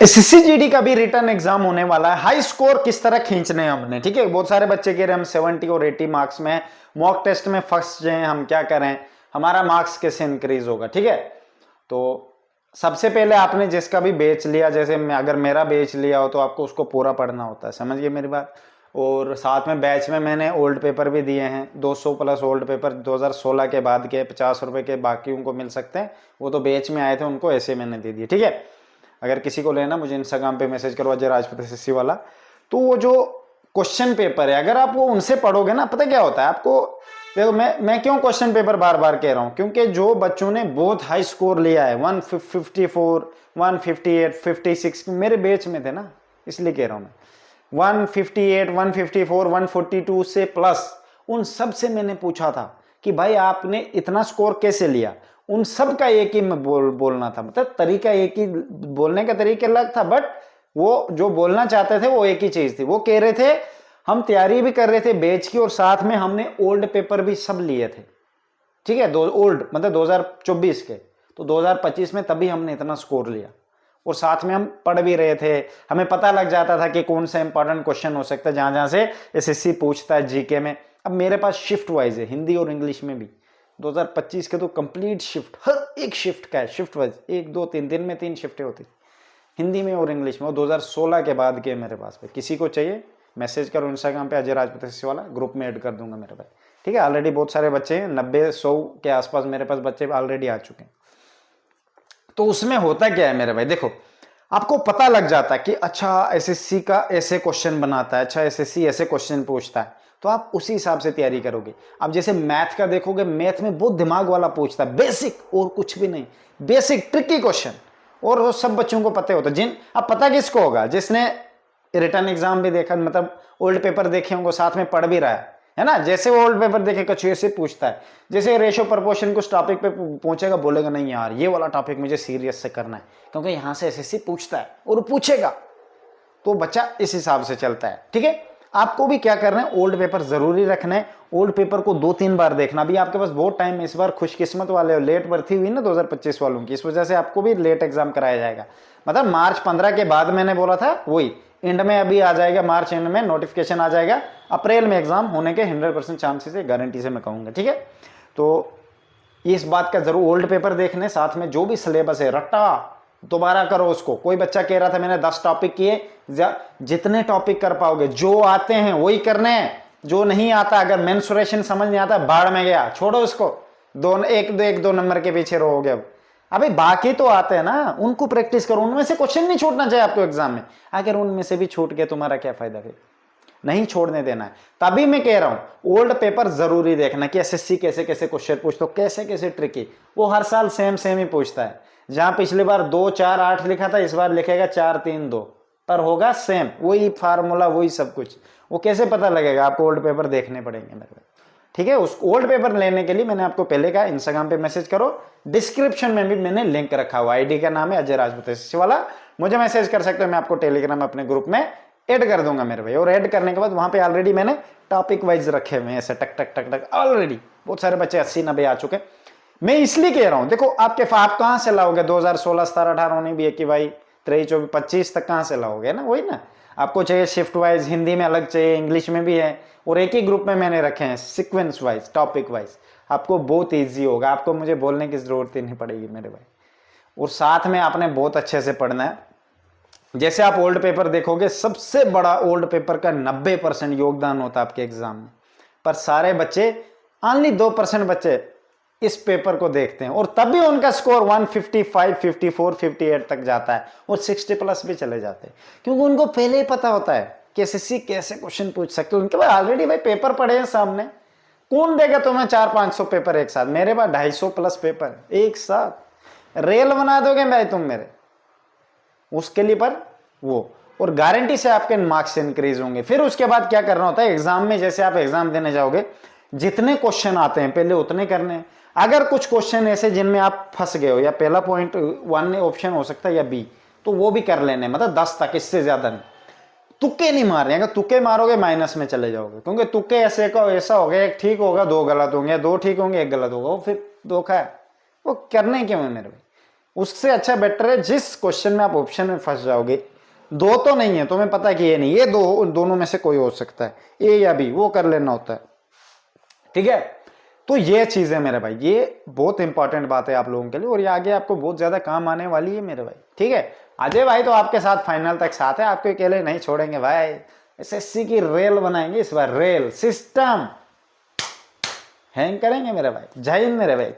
SSC GD का भी return exam होने वाला है। हाई स्कोर किस तरह खींचने हैं हमने, ठीक है। बहुत सारे बच्चे कह रहे हैं हम 70 और 80 मार्क्स में मॉक टेस्ट में फंस जाए, हम क्या करें, हमारा मार्क्स कैसे इंक्रीज होगा, ठीक है। तो सबसे पहले आपने जिसका भी बेच लिया, जैसे अगर मेरा बेच लिया हो तो आपको उसको पूरा पढ़ना होता है, समझिए मेरी बात। और साथ में बैच में मैंने ओल्ड पेपर भी दिए हैं, 200 प्लस ओल्ड पेपर 2016 के बाद के 50 रुपए के बाकी उनको मिल सकते हैं, वो तो बैच में आए थे उनको ऐसे मैंने दे दिए, ठीक है। अगर किसी को लेना मुझे इंस्टाग्राम पे मैसेज करो अजय राजपूत एसएससी वाला। तो वो जो क्वेश्चन पेपर है अगर आप वो उनसे पढ़ोगे ना, पता क्या होता है आपको। देखो मैं क्यों क्वेश्चन पेपर बार बार कह रहा हूं, क्योंकि जो बच्चों ने बहुत हाई स्कोर लिया है 154 158 56 मेरे बैच में थे ना, इसलिए कह रहा हूं मैं 158 154 142 से प्लस, उन सब से मैंने पूछा था कि भाई आपने इतना स्कोर कैसे लिया। उन सब का एक ही में बोलना था, मतलब तरीका एक ही, बोलने का तरीका अलग था, बट वो जो बोलना चाहते थे वो एक ही चीज थी। वो कह रहे थे हम तैयारी भी कर रहे थे बैच की और साथ में हमने ओल्ड पेपर भी सब लिए थे, ठीक है। दो ओल्ड मतलब 2024 के, तो 2025 में तभी हमने इतना स्कोर लिया और साथ में हम पढ़ भी रहे थे। हमें पता लग जाता था कि कौन सा इंपॉर्टेंट क्वेश्चन हो सकता है जहां से एसएससी पूछता है जीके में। अब मेरे पास शिफ्ट वाइज है, हिंदी और इंग्लिश में भी 2025 के तो कंप्लीट शिफ्ट, हर एक शिफ्ट का है, शिफ्ट वाइज 1 2 3 दिन में 3 शिफ्टें होती हिंदी में और इंग्लिश में। वो 2016 के बाद के मेरे पास पे, किसी को चाहिए मैसेज करो इंस्टाग्राम पे अजय राजपूत एसएससी वाला, ग्रुप में ऐड कर दूंगा मेरे भाई, ठीक है। ऑलरेडी बहुत सारे बच्चे हैं, 90-100 के आसपास मेरे पास बच्चे ऑलरेडी आ चुके हैं। तो उसमें होता क्या है मेरे भाई, देखो आपको पता लग जाता है कि अच्छा एसएससी का ऐसे क्वेश्चन बनाता है, अच्छा एसएससी ऐसे क्वेश्चन पूछता है, तो आप उसी हिसाब से तैयारी करोगे। अब जैसे मैथ का देखोगे, मैथ में बहुत दिमाग वाला पूछता है, बेसिक और कुछ भी नहीं, बेसिक ट्रिकी क्वेश्चन, और वो सब बच्चों को पता होता है। अब पता किसको होगा, जिसने रिटर्न एग्जाम भी देखा, मतलब ओल्ड पेपर देखे होंगे, साथ में पढ़ भी रहा है ना। जैसे वो ओल्ड पेपर देखे कुछ ऐसे पूछता है, जैसे रेशो प्रपोर्शन कुछ टॉपिक पे पहुंचेगा, बोलेगा नहीं यार ये वाला टॉपिक मुझे सीरियस से करना है, क्योंकि यहां से एसएससी पूछता है और पूछेगा, तो बच्चा इस हिसाब से चलता है, ठीक है। आपको भी क्या करना है, ओल्ड पेपर जरूरी रखना है। ओल्ड पेपर को 2-3 बार देखना भी, आपके पास बहुत टाइम है इस बार, खुशकिस्मत वाले हो, लेट भर्ती हुई ना 2025 वालों की, इस वजह से आपको भी लेट एग्जाम कराया जाएगा। मतलब मार्च 15 के बाद मैंने बोला था, वही एंड में अभी आ जाएगा, मार्च एंड में नोटिफिकेशन आ जाएगा, अप्रैल में एग्जाम होने के 100% चांसेस है, गारंटी से मैं कहूंगा, ठीक है। तो इस बात का जरूर ओल्ड पेपर देखने, साथ में जो भी सिलेबस है रट्टा दोबारा करो उसको। कोई बच्चा कह रहा था मैंने 10 टॉपिक किए, जितने टॉपिक कर पाओगे, जो आते हैं वही करने हैं, जो नहीं आता, अगर मेंसुरेशन समझ नहीं आता बाढ़ में गया, छोड़ो उसको, एक दो नंबर के पीछे रहोगे। अब अभी बाकी तो आते हैं ना, उनको प्रैक्टिस करो, उनमें से क्वेश्चन नहीं छूटना चाहिए आपको एग्जाम में। अगर उनमें से भी छूट गया तुम्हारा क्या फायदा, फिर नहीं छोड़ने देना है। तभी मैं कह रहा हूं ओल्ड पेपर जरूरी देखना कि एसएससी कैसे कैसे क्वेश्चन पूछता, कैसे कैसे ट्रिकी, वो हर साल सेम ही पूछता है। जहां पिछली बार 2 4 8 लिखा था, इस बार लिखेगा 4 3 2, पर होगा सेम, वही फार्मूला वही सब कुछ। वो कैसे पता लगेगा, आपको ओल्ड पेपर देखने पड़ेंगे मेरे, ठीक है। उस ओल्ड पेपर लेने के लिए मैंने आपको पहले कहा इंस्टाग्राम पे मैसेज करो, डिस्क्रिप्शन में भी मैंने लिंक रखा हुआ, आईडी का नाम है अजय राजपूत एसएससी वाला, मुझे मैसेज कर सकते हो, मैं आपको टेलीग्राम अपने ग्रुप में ऐड कर दूंगा मेरे भाई। और ऐड करने के बाद वहां पे ऑलरेडी मैंने टॉपिक वाइज रखे हुए हैं ऐसे टक टक टक टक, ऑलरेडी बहुत सारे बच्चे 80-90 आ चुके। मैं इसलिए कह रहा हूं, देखो आप कहां से लाओगे 2016 17 18 होने भी है कि भाई 23 24 25 तक कहां से लाओगे ना, वही ना। आपको चाहिए शिफ्ट वाइज, हिंदी में अलग चाहिए, इंग्लिश में भी है, और एक ही ग्रुप में मैंने रखे हैं सीक्वेंस वाइज, टॉपिक वाइज। आपको बहुत ईजी होगा, आपको मुझे बोलने की जरूरत ही नहीं पड़ेगी मेरे भाई। और साथ में आपने बहुत अच्छे से पढ़ना है। जैसे आप ओल्ड पेपर देखोगे, सबसे बड़ा ओल्ड पेपर का 90% योगदान होता है आपके एग्जाम में, पर सारे बच्चे ओनली 2% बच्चे इस पेपर को देखते हैं, और तभी उनका स्कोर 155 54 58 तक जाता है, और 60 प्लस भी चले जाते हैं, क्योंकि उनको पहले ही पता होता है कि एसएससी कैसे क्वेश्चन पूछ सकते हो। उनके पास ऑलरेडी भाई पेपर पड़े हैं सामने। कौन देगा तुम्हें 400-500 पेपर एक साथ, मेरे पास 250 प्लस पेपर एक साथ, रेल बना दोगे भाई तुम मेरे उसके लिए, पर वो, और गारंटी से आपके मार्क्स इंक्रीज होंगे। फिर उसके बाद क्या करना होता है एग्जाम में, जैसे आप एग्जाम देने जाओगे, जितने क्वेश्चन आते हैं पहले उतने करने हैं। अगर कुछ क्वेश्चन ऐसे जिनमें आप फंस गए हो, या पहला पॉइंट 1 ऑप्शन हो सकता है या बी, तो वो भी कर लेने, मतलब 10 तक, इससे ज्यादा नहीं। तुक्के नहीं मारने, अगर तुक्के मारोगे माइनस में चले जाओगे, क्योंकि तुक्के ऐसे का ऐसा होगा, एक ठीक होगा 2 गलत होंगे, 2 ठीक होंगे 1 गलत होगा, वो फिर धोखा है। वो करने क्यों है मेरे भाई, उससे अच्छा बेटर है जिस क्वेश्चन में आप ऑप्शन में फंस जाओगे, दो तो नहीं है, तुम्हें पता है कि ये नहीं, ये दो, उन दोनों में से कोई हो सकता है, ए या बी, वो कर लेना होता है। ठीक है, तो ये चीज है मेरे भाई, ये बहुत इंपॉर्टेंट बात है आप लोगों के लिए, और ये आगे आपको बहुत ज्यादा काम आने वाली है मेरे भाई। ठीक है, अजय भाई तो आपके साथ फाइनल तक साथ है, आपको अकेले नहीं छोड़ेंगे भाई, एसएससी की रेल बनाएंगे इस बार, रेल सिस्टम हैंग करेंगे मेरे भाई। जय हिंद मेरे भाई।